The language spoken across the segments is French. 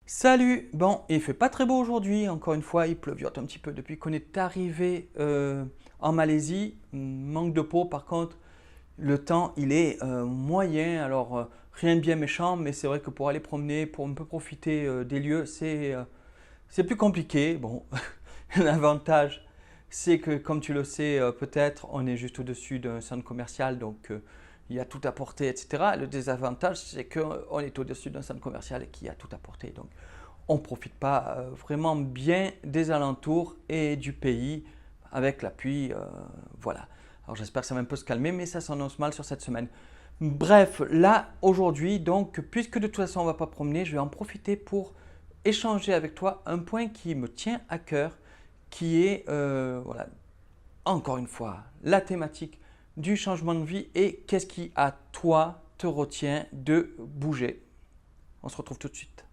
Salut! Bon, il fait pas très beau aujourd'hui, encore une fois, il pleuviote un petit peu depuis qu'on est arrivé en Malaisie. Manque de peau, par contre, le temps il est moyen, alors rien de bien méchant, mais c'est vrai que pour aller promener, pour un peu profiter des lieux, c'est plus compliqué. Bon, l'avantage, c'est que comme tu le sais peut-être, on est juste au-dessus d'un centre commercial, donc il y a tout à porter, etc. Le désavantage, c'est qu'on est au-dessus d'un centre commercial et qu'il y a tout à porter. Donc, on ne profite pas vraiment bien des alentours et du pays avec la pluie. Voilà. Alors, j'espère que ça va un peu se calmer, mais ça s'annonce mal sur cette semaine. Bref, là, aujourd'hui, donc, puisque de toute façon, on ne va pas promener, je vais en profiter pour échanger avec toi un point qui me tient à cœur, qui est, voilà, encore une fois, la thématique du changement de vie et qu'est-ce qui, à toi, te retient de bouger. On se retrouve tout de suite.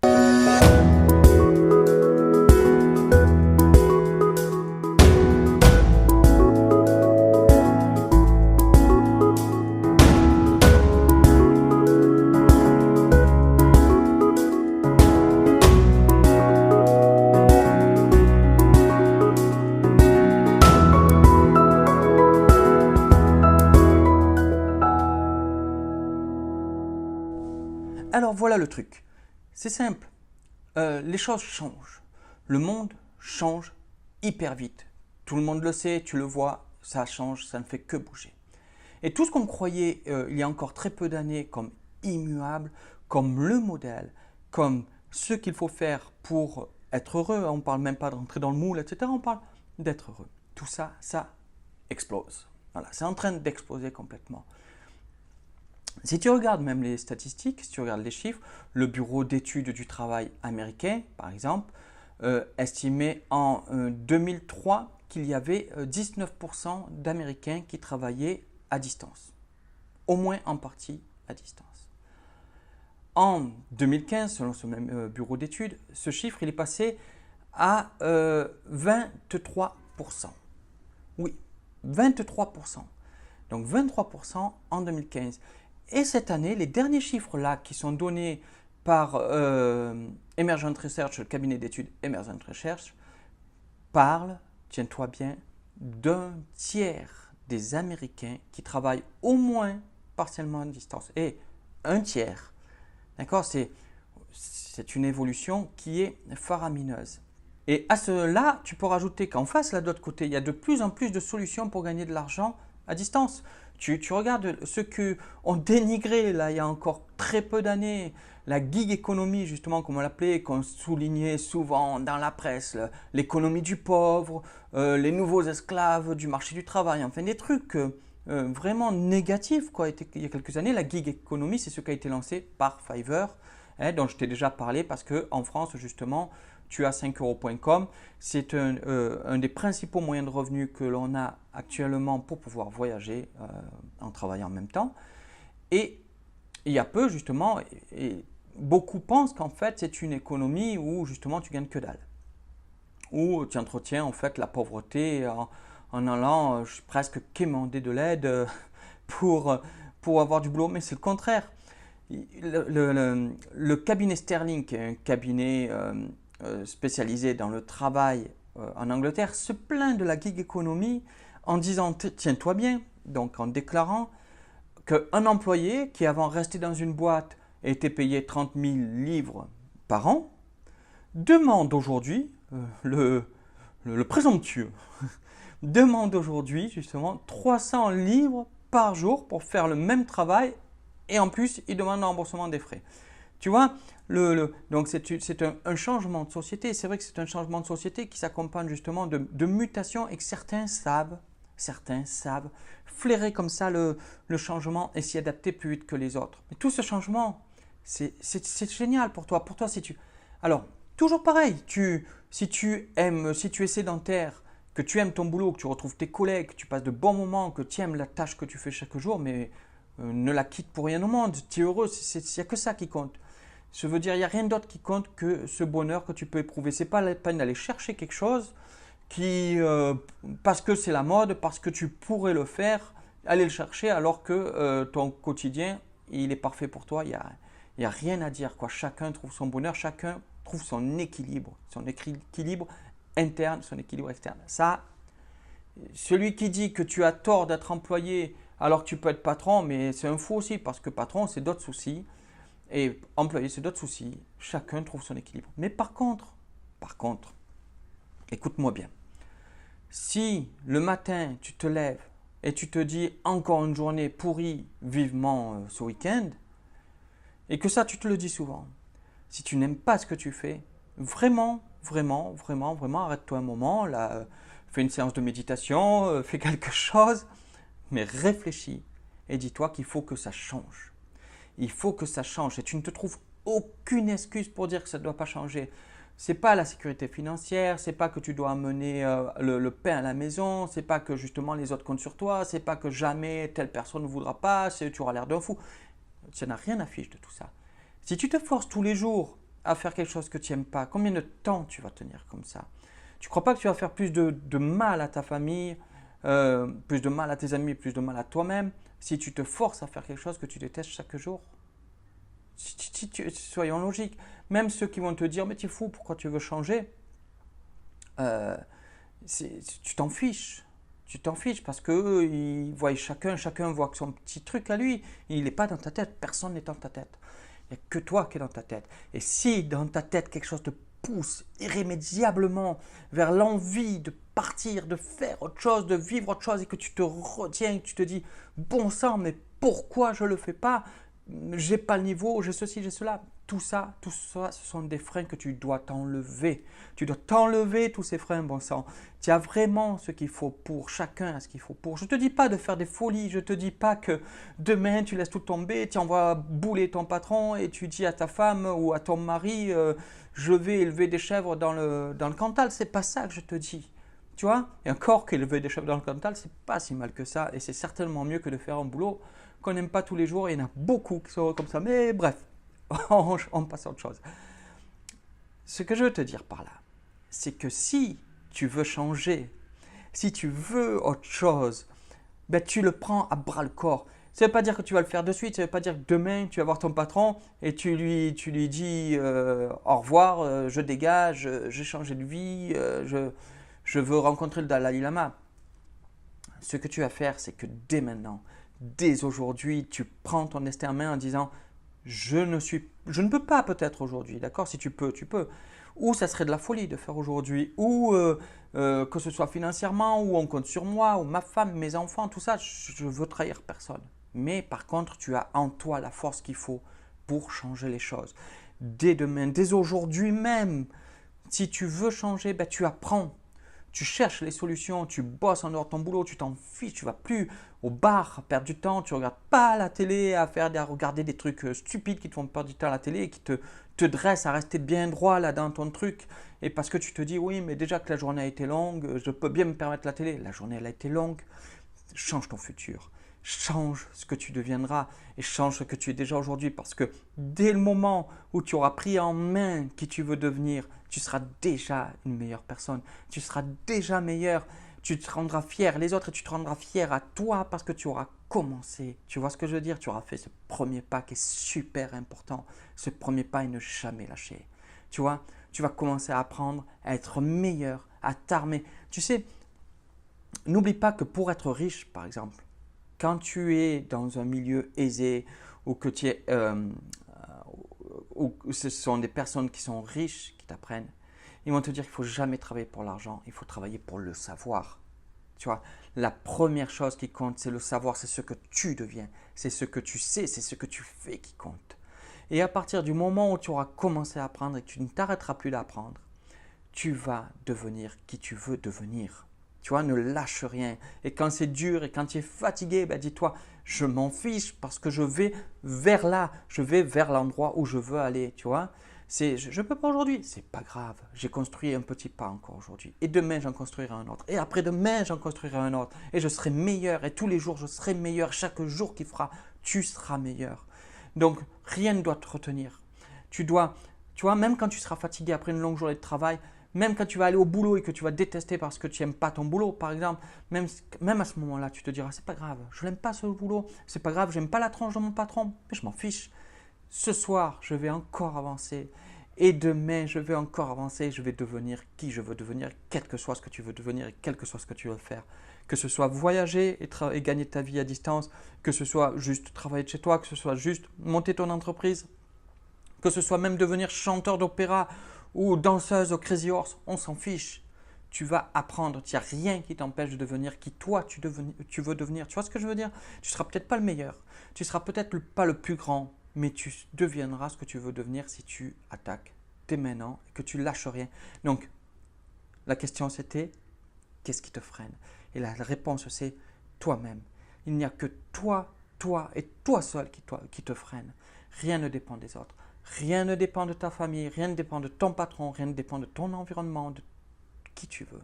Alors voilà le truc. C'est simple. Les choses changent. Le monde change hyper vite. Tout le monde le sait, tu le vois, ça change, ça ne fait que bouger. Et tout ce qu'on croyait il y a encore très peu d'années comme immuable, comme le modèle, comme ce qu'il faut faire pour être heureux, on ne parle même pas de rentrer dans le moule, etc. On parle d'être heureux. Tout ça, ça explose. Voilà, c'est en train d'exploser complètement. Si tu regardes même les statistiques, si tu regardes les chiffres, le Bureau d'études du travail américain, par exemple, estimait en 2003 qu'il y avait 19% d'Américains qui travaillaient à distance, au moins en partie à distance. En 2015, selon ce même bureau d'études, ce chiffre il est passé à 23%. Oui, 23%. Donc 23% en 2015. Et cette année, les derniers chiffres là qui sont donnés par Emergent Research, le cabinet d'études Emergent Research, parlent, tiens-toi bien, d'un tiers des Américains qui travaillent au moins partiellement à distance. Et un tiers, d'accord, c'est une évolution qui est faramineuse. Et à cela, tu peux rajouter qu'en face, là de l'autre côté, il y a de plus en plus de solutions pour gagner de l'argent à distance. Tu regardes ceux qui ont dénigré, là, il y a encore très peu d'années, la gig economy, justement, comme on l'appelait, qu'on soulignait souvent dans la presse, l'économie du pauvre, les nouveaux esclaves du marché du travail, enfin des trucs vraiment négatifs, quoi. Il y a quelques années, la gig economy, c'est ce qui a été lancé par Fiverr, dont je t'ai déjà parlé parce qu'en France, justement, tu as 5euros.com. C'est un des principaux moyens de revenus que l'on a actuellement pour pouvoir voyager en travaillant en même temps. Et il y a peu, justement, et beaucoup pensent qu'en fait, c'est une économie où justement tu gagnes que dalle. Où tu entretiens en fait la pauvreté en allant presque quémander de l'aide pour avoir du boulot. Mais c'est le contraire. Le cabinet Sterling, qui est un cabinet spécialisé dans le travail en Angleterre, se plaint de la gig economy en disant, tiens-toi bien, donc en déclarant qu'un employé qui avant restait dans une boîte et était payé 30 000 livres par an, demande aujourd'hui, le présomptueux, demande aujourd'hui justement 300 livres par jour pour faire le même travail et en plus il demande un remboursement des frais. Tu vois, donc c'est un changement de société. C'est vrai que c'est un changement de société qui s'accompagne justement de mutations et que certains savent flairer comme ça le changement et s'y adapter plus vite que les autres. Mais tout ce changement, c'est génial pour toi. Pour toi, si tu… Alors, toujours pareil, si tu es sédentaire, que tu aimes ton boulot, que tu retrouves tes collègues, que tu passes de bons moments, que tu aimes la tâche que tu fais chaque jour, mais ne la quitte pour rien au monde. Tu es heureux, il n'y a que ça qui compte. Je veux dire, il n'y a rien d'autre qui compte que ce bonheur que tu peux éprouver. Ce n'est pas la peine d'aller chercher quelque chose qui, parce que c'est la mode, parce que tu pourrais le faire, aller le chercher alors que ton quotidien, il est parfait pour toi. Il y a rien à dire, quoi. Chacun trouve son bonheur, chacun trouve son équilibre interne, son équilibre externe. Ça, celui qui dit que tu as tort d'être employé alors que tu peux être patron, mais c'est un fou aussi parce que patron, c'est d'autres soucis et employé, c'est d'autres soucis. Chacun trouve son équilibre. Mais par contre, écoute-moi bien. Si le matin, tu te lèves et tu te dis encore une journée pourrie, vivement ce week-end, et que ça, tu te le dis souvent, si tu n'aimes pas ce que tu fais, vraiment, arrête-toi un moment, là, fais une séance de méditation, fais quelque chose, mais réfléchis et dis-toi qu'il faut que ça change. Il faut que ça change et tu ne te trouves aucune excuse pour dire que ça ne doit pas changer. C'est pas la sécurité financière, c'est pas que tu dois amener le pain à la maison, c'est pas que justement les autres comptent sur toi, c'est pas que jamais telle personne ne voudra pas, tu auras l'air d'un fou. Ça n'a rien à fiche de tout ça. Si tu te forces tous les jours à faire quelque chose que tu n'aimes pas, combien de temps tu vas tenir comme ça? Tu ne crois pas que tu vas faire plus de mal à ta famille, plus de mal à tes amis, plus de mal à toi-même si tu te forces à faire quelque chose que tu détestes chaque jour? Soyons logiques. Même ceux qui vont te dire « mais tu es fou, pourquoi tu veux changer ?» Tu t'en fiches. Tu t'en fiches parce qu'eux, ils voient chacun voit que son petit truc à lui, il n'est pas dans ta tête, personne n'est dans ta tête. Il n'y a que toi qui es dans ta tête. Et si dans ta tête quelque chose te pousse irrémédiablement vers l'envie de partir, de faire autre chose, de vivre autre chose et que tu te retiens, que tu te dis « bon sang, mais pourquoi je ne le fais pas ? J'ai pas le niveau, j'ai ceci, j'ai cela. » Tout ça, ce sont des freins que tu dois t'enlever. Tu dois t'enlever tous ces freins, bon sang. Tu as vraiment ce qu'il faut pour, chacun a ce qu'il faut pour. Je ne te dis pas de faire des folies, je ne te dis pas que demain tu laisses tout tomber, tu envoies bouler ton patron et tu dis à ta femme ou à ton mari je vais élever des chèvres dans le Cantal. C'est pas ça que je te dis. Tu vois? Et encore qu'élever des chèvres dans le Cantal, c'est pas si mal que ça et c'est certainement mieux que de faire un boulot qu'on n'aime pas tous les jours. Il y en a beaucoup qui sont comme ça, mais bref. On passe à autre chose. Ce que je veux te dire par là, c'est que si tu veux changer, si tu veux autre chose, ben tu le prends à bras le corps. Ça ne veut pas dire que tu vas le faire de suite, ça ne veut pas dire que demain tu vas voir ton patron et tu lui dis au revoir, je dégage, j'ai changé de vie, je veux rencontrer le Dalai Lama. Ce que tu vas faire, c'est que dès maintenant, dès aujourd'hui, tu prends ton destin en main en disant je ne peux pas peut-être aujourd'hui, d'accord? Si tu peux, tu peux. Ou ça serait de la folie de faire aujourd'hui, ou que ce soit financièrement, ou on compte sur moi, ou ma femme, mes enfants, tout ça, je veux trahir personne. Mais par contre, tu as en toi la force qu'il faut pour changer les choses. Dès demain, dès aujourd'hui même, si tu veux changer, ben, tu apprends. Tu cherches les solutions, tu bosses en dehors de ton boulot, tu t'en fiches, tu vas plus au bar perdre du temps, tu ne regardes pas la télé à regarder des trucs stupides qui te font perdre du temps à la télé et qui te dressent à rester bien droit là dans ton truc. Et parce que tu te dis oui, mais déjà que la journée a été longue, je peux bien me permettre la télé. La journée elle a été longue, change ton futur. Change ce que tu deviendras et change ce que tu es déjà aujourd'hui parce que dès le moment où tu auras pris en main qui tu veux devenir, tu seras déjà une meilleure personne, tu seras déjà meilleur, tu te rendras fier les autres et tu te rendras fier à toi parce que tu auras commencé. Tu vois ce que je veux dire? Tu auras fait ce premier pas qui est super important, ce premier pas et ne jamais lâcher. Tu vois, tu vas commencer à apprendre à être meilleur, à t'armer. Tu sais, n'oublie pas que pour être riche, par exemple, quand tu es dans un milieu aisé ou que tu es, ou ce sont des personnes qui sont riches qui t'apprennent, ils vont te dire qu'il ne faut jamais travailler pour l'argent, il faut travailler pour le savoir. Tu vois, la première chose qui compte, c'est le savoir, c'est ce que tu deviens, c'est ce que tu sais, c'est ce que tu fais qui compte. Et à partir du moment où tu auras commencé à apprendre et que tu ne t'arrêteras plus d'apprendre, tu vas devenir qui tu veux devenir. Tu vois, ne lâche rien. Et quand c'est dur et quand tu es fatigué, ben dis-toi, je m'en fiche parce que je vais vers là, je vais vers l'endroit où je veux aller, tu vois. Je ne peux pas aujourd'hui, c'est pas grave. J'ai construit un petit pas encore aujourd'hui. Et demain, j'en construirai un autre. Et après-demain, j'en construirai un autre. Et je serai meilleur. Et tous les jours, je serai meilleur. Chaque jour qui fera, tu seras meilleur. Donc, rien ne doit te retenir. Tu vois, même quand tu seras fatigué après une longue journée de travail, même quand tu vas aller au boulot et que tu vas détester parce que tu n'aimes pas ton boulot, par exemple, même à ce moment-là, tu te diras, c'est pas grave, je n'aime pas ce boulot, c'est pas grave, j'aime pas la tronche de mon patron, mais je m'en fiche. Ce soir, je vais encore avancer Et demain, je vais encore avancer, je vais devenir qui je veux devenir, quel que soit ce que tu veux devenir et quel que soit ce que tu veux faire. Que ce soit voyager et gagner ta vie à distance, que ce soit juste travailler de chez toi, que ce soit juste monter ton entreprise, que ce soit même devenir chanteur d'opéra ou danseuse au Crazy Horse, on s'en fiche. Tu vas apprendre, il n'y a rien qui t'empêche de devenir qui toi tu veux devenir. Tu vois ce que je veux dire? Tu ne seras peut-être pas le meilleur, tu ne seras peut-être pas le plus grand, mais tu deviendras ce que tu veux devenir si tu attaques dès maintenant et que tu lâches rien. Donc, la question c'était, qu'est-ce qui te freine? Et la réponse c'est toi-même. Il n'y a que toi et toi seul qui te freine. Rien ne dépend des autres. Rien ne dépend de ta famille, rien ne dépend de ton patron, rien ne dépend de ton environnement, de qui tu veux.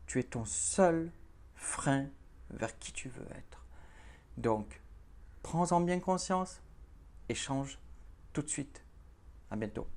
Tu es ton seul frein vers qui tu veux être. Donc, prends-en bien conscience et change tout de suite. À bientôt.